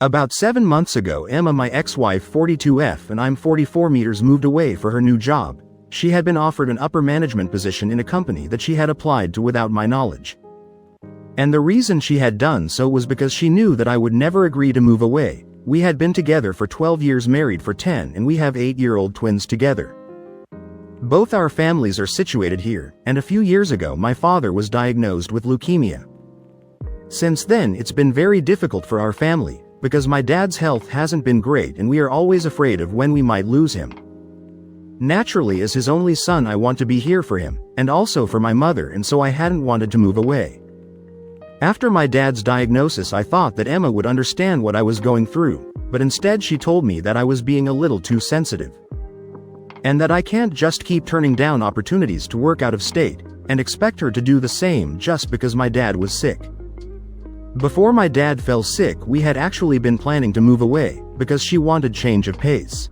About 7 months ago, Emma, my ex-wife 42F and I'm 44 meters, moved away for her new job. She had been offered an upper management position in a company that she had applied to without my knowledge. And the reason she had done so was because she knew that I would never agree to move away. We had been together for 12 years, married for 10, and we have 8-year-old twins together. Both our families are situated here, and a few years ago my father was diagnosed with leukemia. Since then it's been very difficult for our family, because my dad's health hasn't been great and we are always afraid of when we might lose him. Naturally, as his only son, I want to be here for him, and also for my mother, and so I hadn't wanted to move away. After my dad's diagnosis, I thought that Emma would understand what I was going through, but instead she told me that I was being a little too sensitive. And that I can't just keep turning down opportunities to work out of state, and expect her to do the same just because my dad was sick. Before my dad fell sick, we had actually been planning to move away, because she wanted change of pace.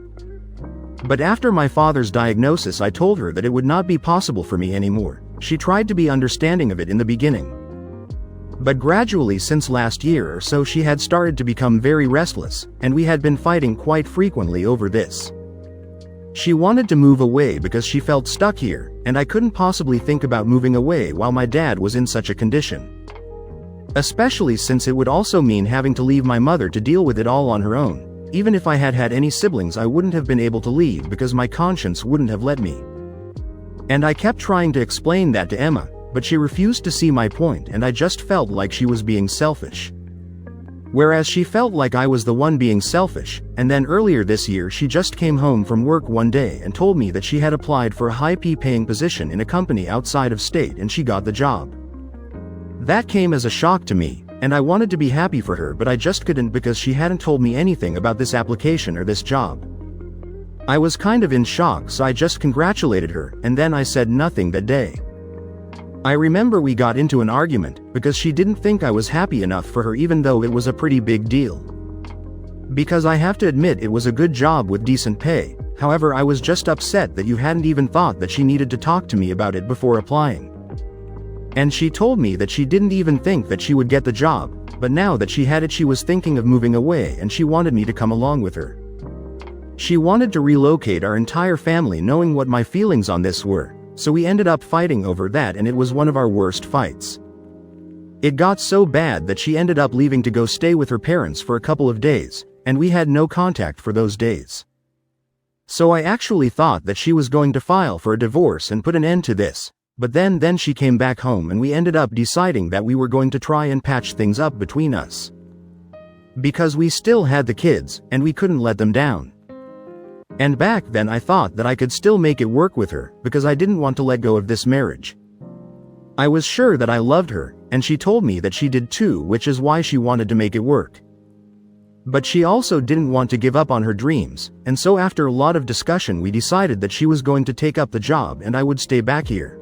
But after my father's diagnosis, I told her that it would not be possible for me anymore. She tried to be understanding of it in the beginning. But gradually, since last year or so, she had started to become very restless, and we had been fighting quite frequently over this. She wanted to move away because she felt stuck here, and I couldn't possibly think about moving away while my dad was in such a condition. Especially since it would also mean having to leave my mother to deal with it all on her own. Even if I had had any siblings, I wouldn't have been able to leave because my conscience wouldn't have let me. And I kept trying to explain that to Emma, but she refused to see my point, and I just felt like she was being selfish. Whereas she felt like I was the one being selfish, and then earlier this year she just came home from work one day and told me that she had applied for a high paying position in a company outside of state and she got the job. That came as a shock to me, and I wanted to be happy for her, but I just couldn't because she hadn't told me anything about this application or this job. I was kind of in shock, so I just congratulated her, and then I said nothing that day. I remember we got into an argument, because she didn't think I was happy enough for her even though it was a pretty big deal. Because I have to admit it was a good job with decent pay, however I was just upset that you hadn't even thought that she needed to talk to me about it before applying. And she told me that she didn't even think that she would get the job, but now that she had it, she was thinking of moving away and she wanted me to come along with her. She wanted to relocate our entire family, knowing what my feelings on this were, so we ended up fighting over that, and it was one of our worst fights. It got so bad that she ended up leaving to go stay with her parents for a couple of days, and we had no contact for those days. So I actually thought that she was going to file for a divorce and put an end to this. But then she came back home and we ended up deciding that we were going to try and patch things up between us. Because we still had the kids, and we couldn't let them down. And back then I thought that I could still make it work with her, because I didn't want to let go of this marriage. I was sure that I loved her, and she told me that she did too, which is why she wanted to make it work. But she also didn't want to give up on her dreams, and so after a lot of discussion we decided that she was going to take up the job and I would stay back here.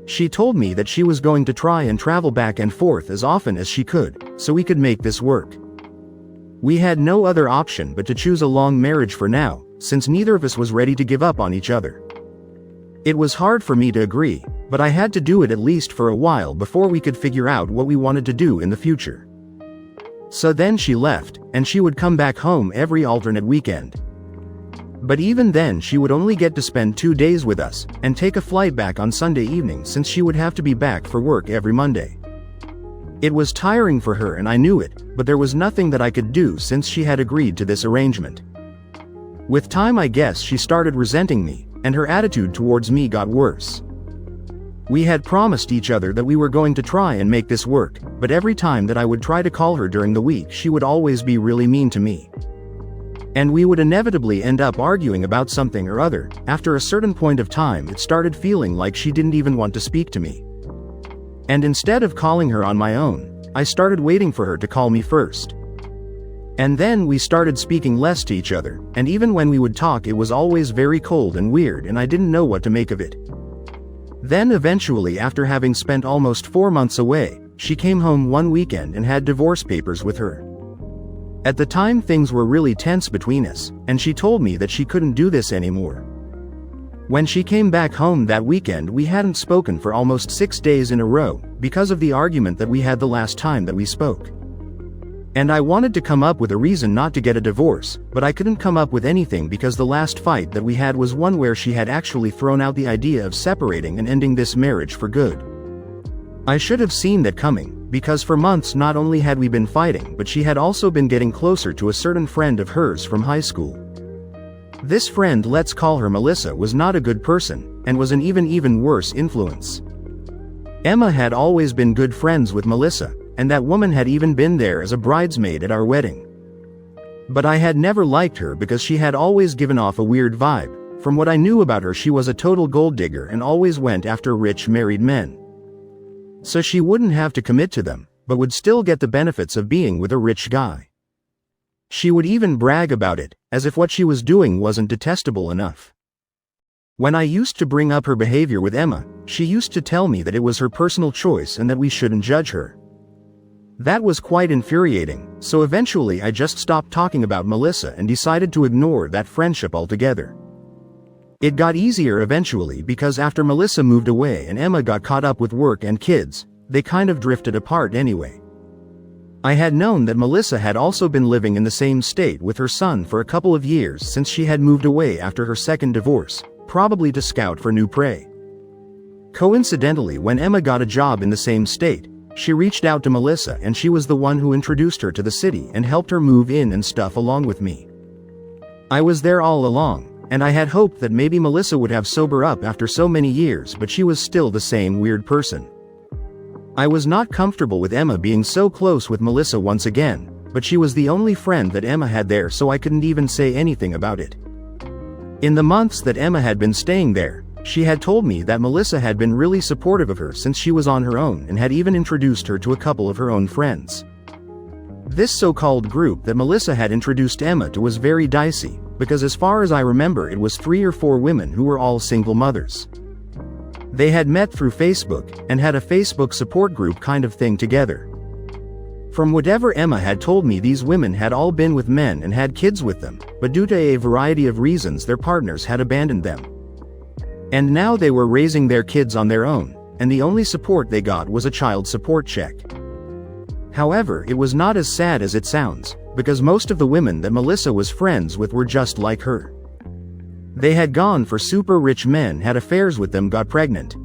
She told me that she was going to try and travel back and forth as often as she could, so we could make this work. We had no other option but to choose a long marriage for now, since neither of us was ready to give up on each other. It was hard for me to agree, but I had to do it at least for a while before we could figure out what we wanted to do in the future. So then she left, and she would come back home every alternate weekend. But even then she would only get to spend 2 days with us, and take a flight back on Sunday evening since she would have to be back for work every Monday. It was tiring for her and I knew it, but there was nothing that I could do since she had agreed to this arrangement. With time I guess she started resenting me, and her attitude towards me got worse. We had promised each other that we were going to try and make this work, but every time that I would try to call her during the week she would always be really mean to me. And we would inevitably end up arguing about something or other. After a certain point of time it started feeling like she didn't even want to speak to me. And instead of calling her on my own, I started waiting for her to call me first. And then we started speaking less to each other, and even when we would talk it was always very cold and weird and I didn't know what to make of it. Then eventually, after having spent almost 4 months away, she came home one weekend and had divorce papers with her. At the time things were really tense between us, and she told me that she couldn't do this anymore. When she came back home that weekend we hadn't spoken for almost 6 days in a row, because of the argument that we had the last time that we spoke. And I wanted to come up with a reason not to get a divorce, but I couldn't come up with anything because the last fight that we had was one where she had actually thrown out the idea of separating and ending this marriage for good. I should have seen that coming, because for months not only had we been fighting, but she had also been getting closer to a certain friend of hers from high school. This friend, let's call her Melissa, was not a good person, and was an even worse influence. Emma had always been good friends with Melissa, and that woman had even been there as a bridesmaid at our wedding. But I had never liked her because she had always given off a weird vibe. From what I knew about her, she was a total gold digger and always went after rich married men. So she wouldn't have to commit to them, but would still get the benefits of being with a rich guy. She would even brag about it, as if what she was doing wasn't detestable enough. When I used to bring up her behavior with Emma, she used to tell me that it was her personal choice and that we shouldn't judge her. That was quite infuriating, so eventually I just stopped talking about Melissa and decided to ignore that friendship altogether. It got easier eventually because after Melissa moved away and Emma got caught up with work and kids, they kind of drifted apart anyway. I had known that Melissa had also been living in the same state with her son for a couple of years since she had moved away after her second divorce, probably to scout for new prey. Coincidentally, when Emma got a job in the same state, she reached out to Melissa and she was the one who introduced her to the city and helped her move in and stuff along with me. I was there all along, and I had hoped that maybe Melissa would have sober up after so many years, but she was still the same weird person. I was not comfortable with Emma being so close with Melissa once again, but she was the only friend that Emma had there, so I couldn't even say anything about it. In the months that Emma had been staying there, she had told me that Melissa had been really supportive of her since she was on her own and had even introduced her to a couple of her own friends. This so-called group that Melissa had introduced Emma to was very dicey, because as far as I remember it was 3 or 4 women who were all single mothers. They had met through Facebook, and had a Facebook support group kind of thing together. From whatever Emma had told me, these women had all been with men and had kids with them, but due to a variety of reasons their partners had abandoned them. And now they were raising their kids on their own, and the only support they got was a child support check. However, it was not as sad as it sounds, because most of the women that Melissa was friends with were just like her. They had gone for super rich men, had affairs with them, got pregnant.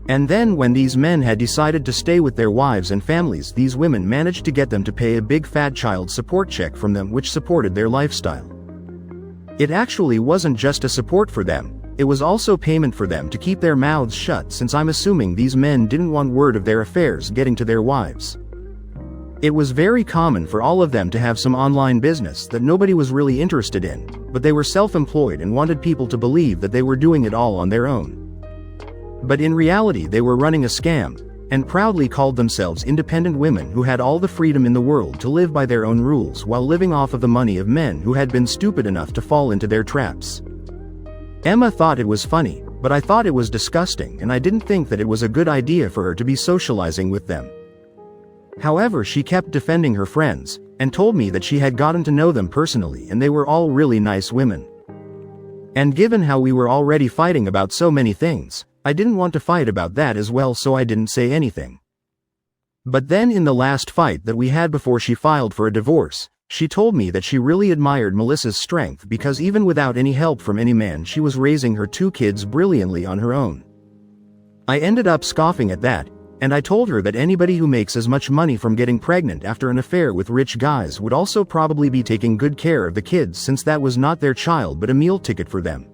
And then when these men had decided to stay with their wives and families, these women managed to get them to pay a big fat child support check from them, which supported their lifestyle. It actually wasn't just a support for them, it was also payment for them to keep their mouths shut, since I'm assuming these men didn't want word of their affairs getting to their wives. It was very common for all of them to have some online business that nobody was really interested in, but they were self-employed and wanted people to believe that they were doing it all on their own. But in reality they were running a scam, and proudly called themselves independent women who had all the freedom in the world to live by their own rules while living off of the money of men who had been stupid enough to fall into their traps. Emma thought it was funny, but I thought it was disgusting, and I didn't think that it was a good idea for her to be socializing with them. However, she kept defending her friends, and told me that she had gotten to know them personally and they were all really nice women. And given how we were already fighting about so many things, I didn't want to fight about that as well, so I didn't say anything. But then in the last fight that we had before she filed for a divorce, she told me that she really admired Melissa's strength because even without any help from any man she was raising her 2 kids brilliantly on her own. I ended up scoffing at that, and I told her that anybody who makes as much money from getting pregnant after an affair with rich guys would also probably be taking good care of the kids, since that was not their child but a meal ticket for them.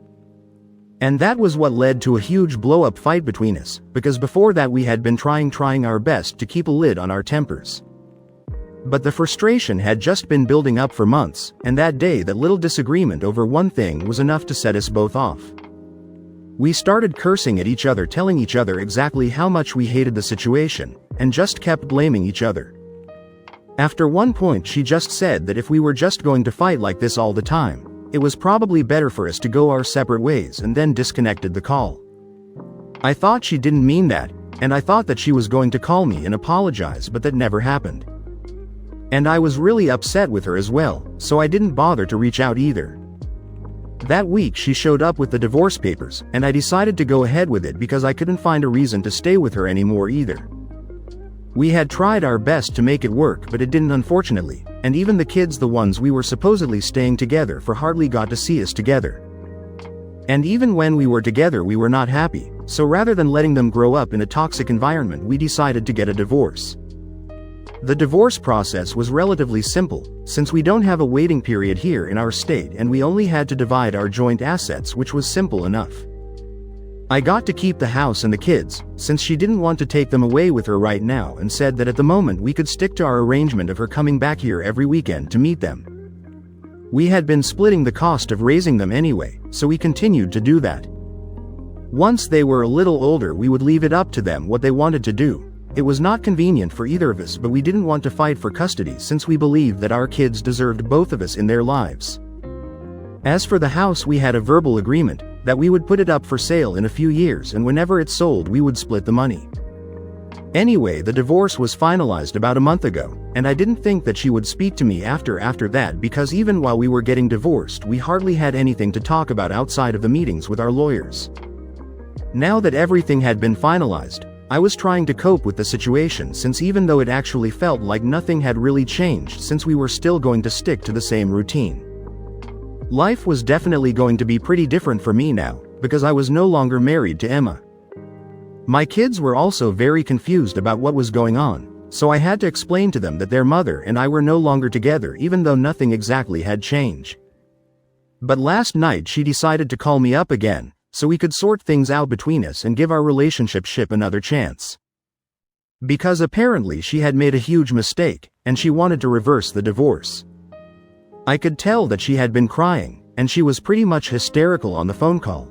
And that was what led to a huge blow-up fight between us, because before that we had been trying our best to keep a lid on our tempers. But the frustration had just been building up for months, and that day that little disagreement over one thing was enough to set us both off. We started cursing at each other, telling each other exactly how much we hated the situation, and just kept blaming each other. After one point she just said that if we were just going to fight like this all the time, it was probably better for us to go our separate ways, and then disconnected the call. I thought she didn't mean that, and I thought that she was going to call me and apologize, but that never happened. And I was really upset with her as well, so I didn't bother to reach out either. That week she showed up with the divorce papers, and I decided to go ahead with it because I couldn't find a reason to stay with her anymore either. We had tried our best to make it work, but it didn't, unfortunately, and even the kids, the ones we were supposedly staying together for, hardly got to see us together. And even when we were together, we were not happy, so rather than letting them grow up in a toxic environment, we decided to get a divorce. The divorce process was relatively simple, since we don't have a waiting period here in our state, and we only had to divide our joint assets, which was simple enough. I got to keep the house and the kids, since she didn't want to take them away with her right now, and said that at the moment we could stick to our arrangement of her coming back here every weekend to meet them. We had been splitting the cost of raising them anyway, so we continued to do that. Once they were a little older, we would leave it up to them what they wanted to do. It was not convenient for either of us, but we didn't want to fight for custody since we believed that our kids deserved both of us in their lives. As for the house, we had a verbal agreement that we would put it up for sale in a few years, and whenever it sold we would split the money. Anyway, the divorce was finalized about a month ago, and I didn't think that she would speak to me after that, because even while we were getting divorced we hardly had anything to talk about outside of the meetings with our lawyers. Now that everything had been finalized, I was trying to cope with the situation, since even though it actually felt like nothing had really changed, since we were still going to stick to the same routine. Life was definitely going to be pretty different for me now, because I was no longer married to Emma. My kids were also very confused about what was going on, so I had to explain to them that their mother and I were no longer together, even though nothing exactly had changed. But last night she decided to call me up again, so we could sort things out between us and give our relationship another chance. Because apparently she had made a huge mistake, and she wanted to reverse the divorce. I could tell that she had been crying, and she was pretty much hysterical on the phone call.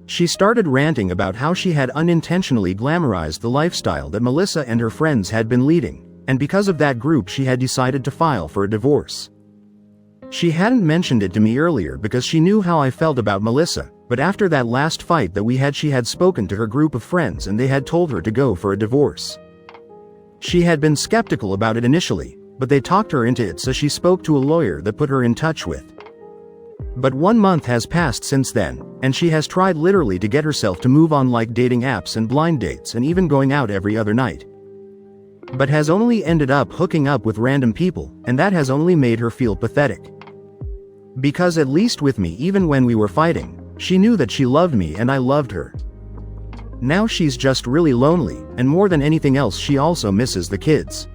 She started ranting about how she had unintentionally glamorized the lifestyle that Melissa and her friends had been leading, and because of that group she had decided to file for a divorce. She hadn't mentioned it to me earlier because she knew how I felt about Melissa, but after that last fight that we had, she had spoken to her group of friends and they had told her to go for a divorce. She had been skeptical about it initially, but they talked her into it, so she spoke to a lawyer that put her in touch with. But 1 month has passed since then, and she has tried literally to get herself to move on, like dating apps and blind dates and even going out every other night. But has only ended up hooking up with random people, and that has only made her feel pathetic. Because at least with me, even when we were fighting, she knew that she loved me and I loved her. Now she's just really lonely, and more than anything else she also misses the kids.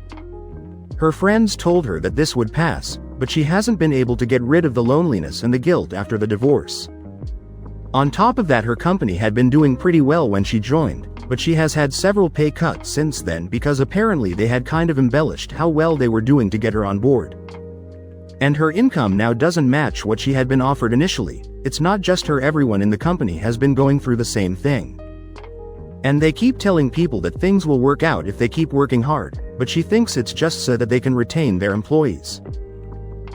Her friends told her that this would pass, but she hasn't been able to get rid of the loneliness and the guilt after the divorce. On top of that, her company had been doing pretty well when she joined, but she has had several pay cuts since then because apparently they had kind of embellished how well they were doing to get her on board. And her income now doesn't match what she had been offered initially. It's not just her, everyone in the company has been going through the same thing. And they keep telling people that things will work out if they keep working hard, but she thinks it's just so that they can retain their employees.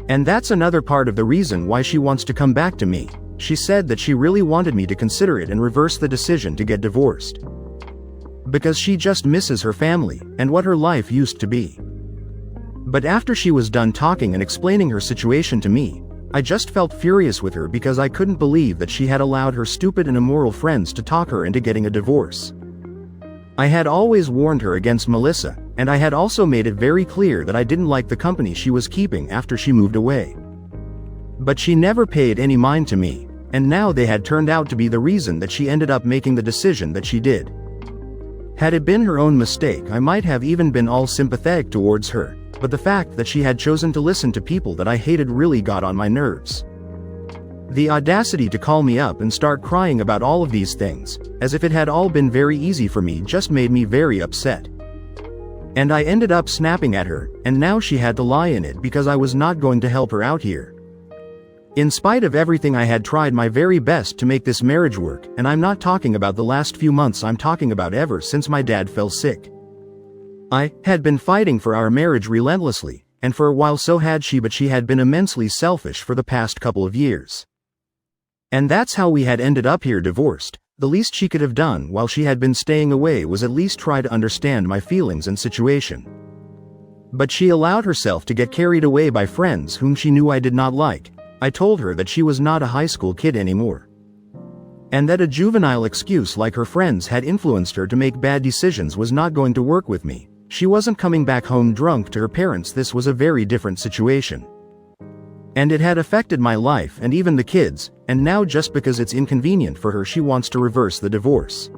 And that's another part of the reason why she wants to come back to me. She said that she really wanted me to consider it and reverse the decision to get divorced. Because she just misses her family, and what her life used to be. But after she was done talking and explaining her situation to me, I just felt furious with her because I couldn't believe that she had allowed her stupid and immoral friends to talk her into getting a divorce. I had always warned her against Melissa, and I had also made it very clear that I didn't like the company she was keeping after she moved away. But she never paid any mind to me, and now they had turned out to be the reason that she ended up making the decision that she did. Had it been her own mistake, I might have even been all sympathetic towards her, but the fact that she had chosen to listen to people that I hated really got on my nerves. The audacity to call me up and start crying about all of these things, as if it had all been very easy for me, just made me very upset. And I ended up snapping at her, and now she had to lie in it because I was not going to help her out here. In spite of everything, I had tried my very best to make this marriage work, and I'm not talking about the last few months, I'm talking about ever since my dad fell sick. I had been fighting for our marriage relentlessly, and for a while so had she, but she had been immensely selfish for the past couple of years. And that's how we had ended up here divorced. The least she could have done while she had been staying away was at least try to understand my feelings and situation. But she allowed herself to get carried away by friends whom she knew I did not like. I told her that she was not a high school kid anymore. And that a juvenile excuse like her friends had influenced her to make bad decisions was not going to work with me. she wasn't coming back home drunk to her parents. This was a very different situation. And it had affected my life and even the kids, and now just because it's inconvenient for her she wants to reverse the divorce.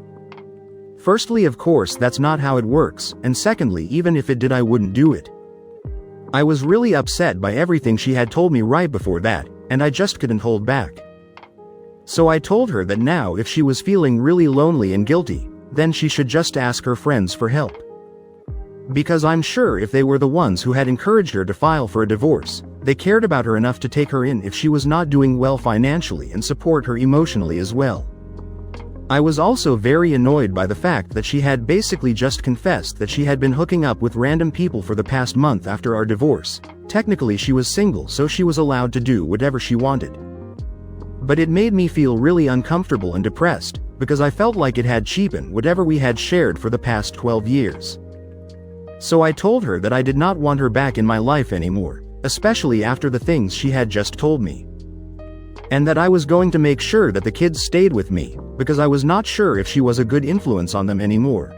Firstly, of course that's not how it works, and secondly, even if it did I wouldn't do it. I was really upset by everything she had told me right before that, and I just couldn't hold back. So I told her that now if she was feeling really lonely and guilty, then she should just ask her friends for help. Because I'm sure if they were the ones who had encouraged her to file for a divorce, they cared about her enough to take her in if she was not doing well financially and support her emotionally as well. I was also very annoyed by the fact that she had basically just confessed that she had been hooking up with random people for the past month after our divorce. Technically she was single, so she was allowed to do whatever she wanted. But it made me feel really uncomfortable and depressed, because I felt like it had cheapened whatever we had shared for the past 12 years. So I told her that I did not want her back in my life anymore, especially after the things she had just told me. And that I was going to make sure that the kids stayed with me, because I was not sure if she was a good influence on them anymore.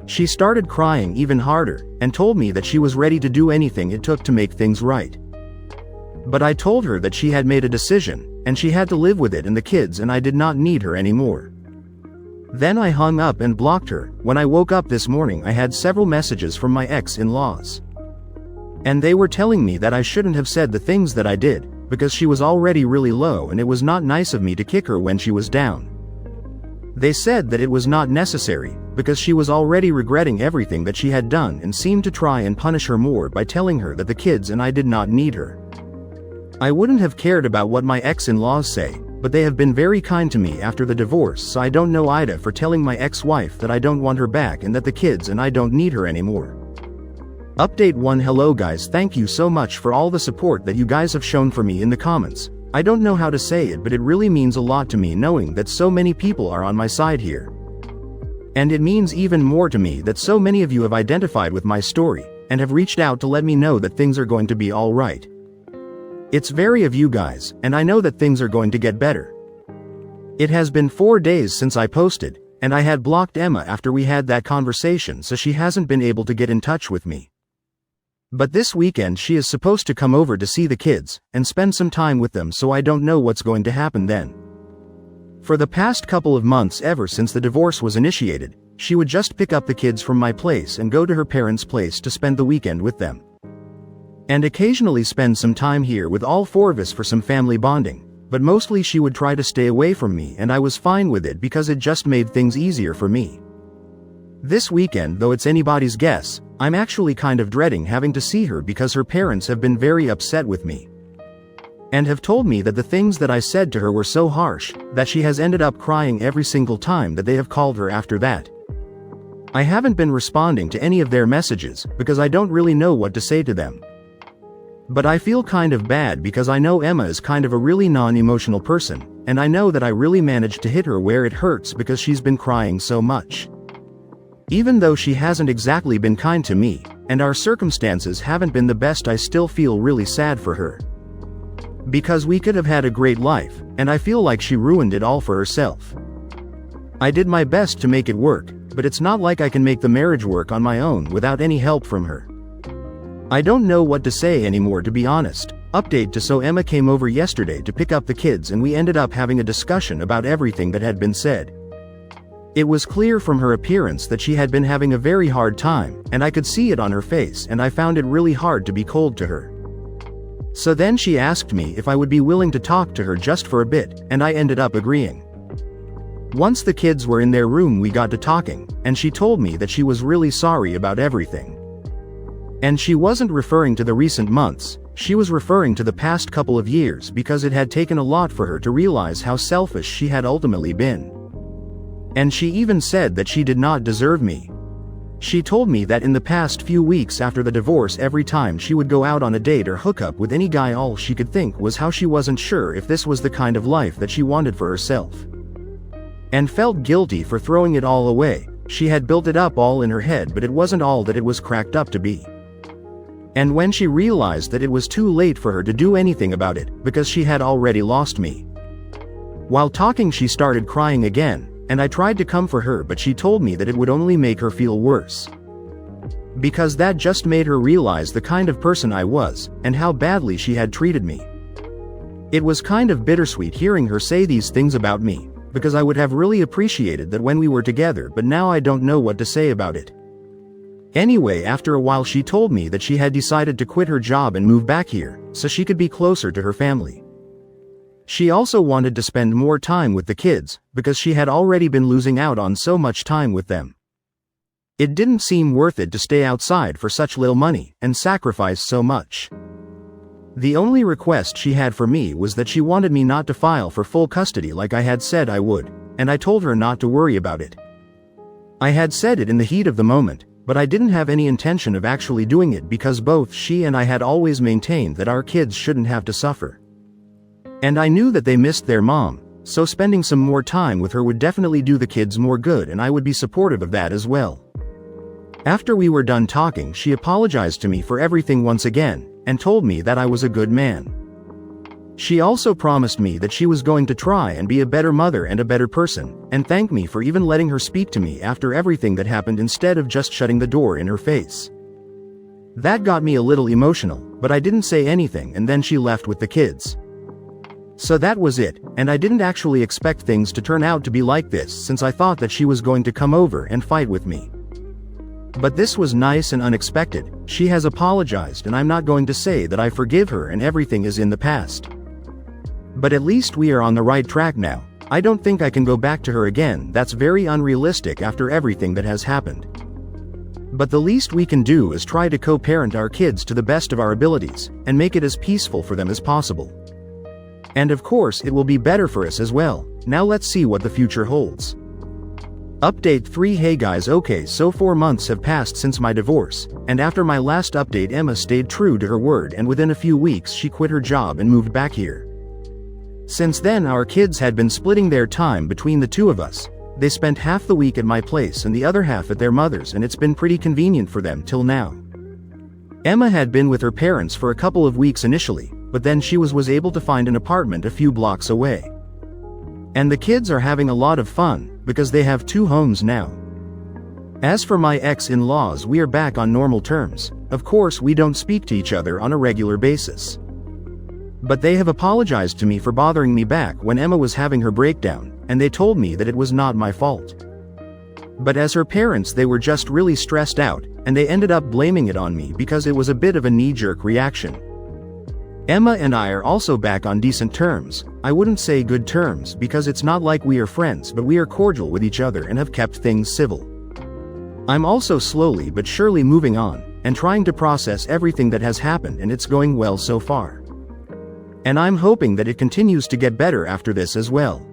She started crying even harder, and told me that she was ready to do anything it took to make things right. But I told her that she had made a decision, and she had to live with it and the kids, and I did not need her anymore. Then I hung up and blocked her. When I woke up this morning I had several messages from my ex-in-laws. And they were telling me that I shouldn't have said the things that I did, because she was already really low and it was not nice of me to kick her when she was down. They said that it was not necessary, because she was already regretting everything that she had done and seemed to try and punish her more by telling her that the kids and I did not need her. I wouldn't have cared about what my ex-in-laws say, but they have been very kind to me after the divorce, so I don't know Ida for telling my ex-wife that I don't want her back and that the kids and I don't need her anymore. Update 1. Hello guys, thank you so much for all the support that you guys have shown for me in the comments. I don't know how to say it, but it really means a lot to me knowing that so many people are on my side here. And it means even more to me that so many of you have identified with my story, and have reached out to let me know that things are going to be alright. It's very of you guys, and I know that things are going to get better. It has been 4 days since I posted, and I had blocked Emma after we had that conversation, so she hasn't been able to get in touch with me. But this weekend she is supposed to come over to see the kids, and spend some time with them, so I don't know what's going to happen then. For the past couple of months, ever since the divorce was initiated, she would just pick up the kids from my place and go to her parents' place to spend the weekend with them. And occasionally spend some time here with all 4 of us for some family bonding, but mostly she would try to stay away from me, and I was fine with it because it just made things easier for me. This weekend, though it's anybody's guess, I'm actually kind of dreading having to see her because her parents have been very upset with me. And have told me that the things that I said to her were so harsh, that she has ended up crying every single time that they have called her after that. I haven't been responding to any of their messages, because I don't really know what to say to them. But I feel kind of bad because I know Emma is kind of a really non-emotional person, and I know that I really managed to hit her where it hurts because she's been crying so much. Even though she hasn't exactly been kind to me, and our circumstances haven't been the best, I still feel really sad for her. Because we could have had a great life, and I feel like she ruined it all for herself. I did my best to make it work, but it's not like I can make the marriage work on my own without any help from her. I don't know what to say anymore, to be honest. Update to so Emma came over yesterday to pick up the kids and we ended up having a discussion about everything that had been said. It was clear from her appearance that she had been having a very hard time, and I could see it on her face, and I found it really hard to be cold to her. So then she asked me if I would be willing to talk to her just for a bit, and I ended up agreeing. Once the kids were in their room we got to talking, and she told me that she was really sorry about everything. And she wasn't referring to the recent months, she was referring to the past couple of years, because it had taken a lot for her to realize how selfish she had ultimately been. And she even said that she did not deserve me. She told me that in the past few weeks after the divorce, every time she would go out on a date or hook up with any guy, all she could think was how she wasn't sure if this was the kind of life that she wanted for herself. And felt guilty for throwing it all away. She had built it up all in her head, but it wasn't all that it was cracked up to be. And when she realized that it was too late for her to do anything about it, because she had already lost me. While talking she started crying again, and I tried to come for her, but she told me that it would only make her feel worse. because that just made her realize the kind of person I was, and how badly she had treated me. It was kind of bittersweet hearing her say these things about me, because I would have really appreciated that when we were together, but now I don't know what to say about it. Anyway, after a while she told me that she had decided to quit her job and move back here, so she could be closer to her family. She also wanted to spend more time with the kids, because she had already been losing out on so much time with them. It didn't seem worth it to stay outside for such little money, and sacrifice so much. The only request she had for me was that she wanted me not to file for full custody like I had said I would, and I told her not to worry about it. I had said it in the heat of the moment, but I didn't have any intention of actually doing it because both she and I had always maintained that our kids shouldn't have to suffer. And I knew that they missed their mom, so spending some more time with her would definitely do the kids more good, and I would be supportive of that as well. After we were done talking, she apologized to me for everything once again, and told me that I was a good man. She also promised me that she was going to try and be a better mother and a better person, and thanked me for even letting her speak to me after everything that happened instead of just shutting the door in her face. That got me a little emotional, but I didn't say anything, and then she left with the kids. So that was it, and I didn't actually expect things to turn out to be like this, since I thought that she was going to come over and fight with me. But this was nice and unexpected. She has apologized, and I'm not going to say that I forgive her and everything is in the past. But at least we are on the right track now. I don't think I can go back to her again. That's very unrealistic after everything that has happened. But the least we can do is try to co-parent our kids to the best of our abilities, and make it as peaceful for them as possible. And of course it will be better for us as well. Now let's see what the future holds. Update 3. Hey guys, okay, so 4 months have passed since my divorce, and after my last update Emma stayed true to her word, and within a few weeks she quit her job and moved back here. Since then our kids had been splitting their time between the two of us. They spent half the week at my place and the other half at their mother's, and it's been pretty convenient for them till now. Emma had been with her parents for a couple of weeks initially, but then she was able to find an apartment a few blocks away. And the kids are having a lot of fun, because they have 2 homes now. As for my ex-in-laws, we are back on normal terms. Of course we don't speak to each other on a regular basis. But they have apologized to me for bothering me back when Emma was having her breakdown, and they told me that it was not my fault. But as her parents, they were just really stressed out, and they ended up blaming it on me because it was a bit of a knee-jerk reaction. Emma and I are also back on decent terms. I wouldn't say good terms because it's not like we are friends, but we are cordial with each other and have kept things civil. I'm also slowly but surely moving on, and trying to process everything that has happened, and it's going well so far. And I'm hoping that it continues to get better after this as well.